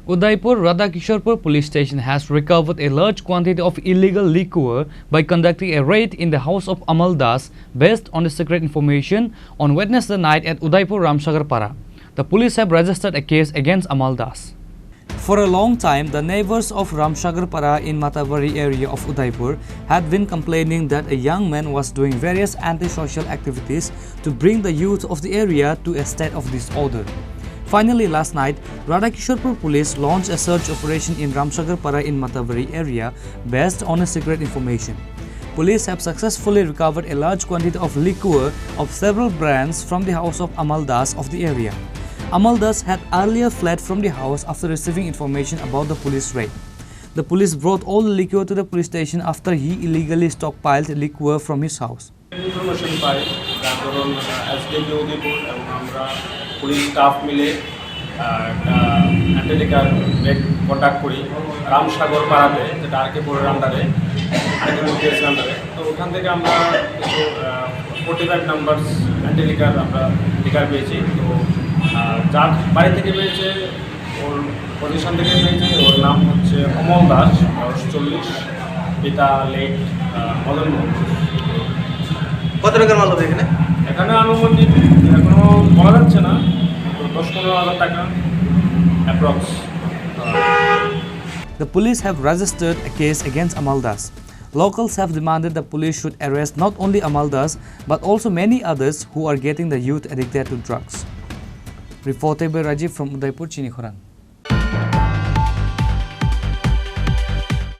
Udaipur Radha Kishore Pur police station has recovered a large quantity of illegal liquor by conducting a raid in the house of Amal Das based on the secret information on Wednesday night at Udaipur Ramsagar Para. The police have registered a case against Amal Das. For a long time, the neighbors of Ramsagar Para in Matavari area of Udaipur had been complaining that a young man was doing various antisocial activities to bring the youth of the area to a state of disorder. Finally, last night, Radha Kishore Pur police launched a search operation in Ramsagar Para in Matavari area based on a secret information. Police have successfully recovered a large quantity of liquor of several brands from the house of Amal Das of the area. Amal Das had earlier fled from the house after receiving information about the police raid. The police brought all the liquor to the police station after he illegally stockpiled liquor from his house. Information পাই যার ধরুন SDP Udaipur এবং আমরা police staff মিলে একটা অ্যান্টিলিকার red contact করি রামসাগর পাড়াতে, যেটা আরকেপুরের আন্ডারে, আরকেপুর কেসের আন্ডারে। তো ওখান থেকে আমরা কিছু 45 নাম্বার অ্যান্টিলিকার আমরা লিকার পেয়েছি। তো যার বাড়ি থেকে পেয়েছে, ওর পজিশন থেকে পেয়েছে, ওর নাম হচ্ছে অমল দাস, বয়স 40, পিতা লেট মদন মোহন। কত টাকার মাল হবে এখানে? এখানে আনুমানিক এখনো বলা যাচ্ছে না, তো 10-15 হাজার টাকা approx. The police have registered a case against Amal Das. Locals have demanded the police should arrest not only Amal Das but also many others who are getting the youth addicted to drugs. Reported by Rajiv from Udaipur, Chini, Khorang.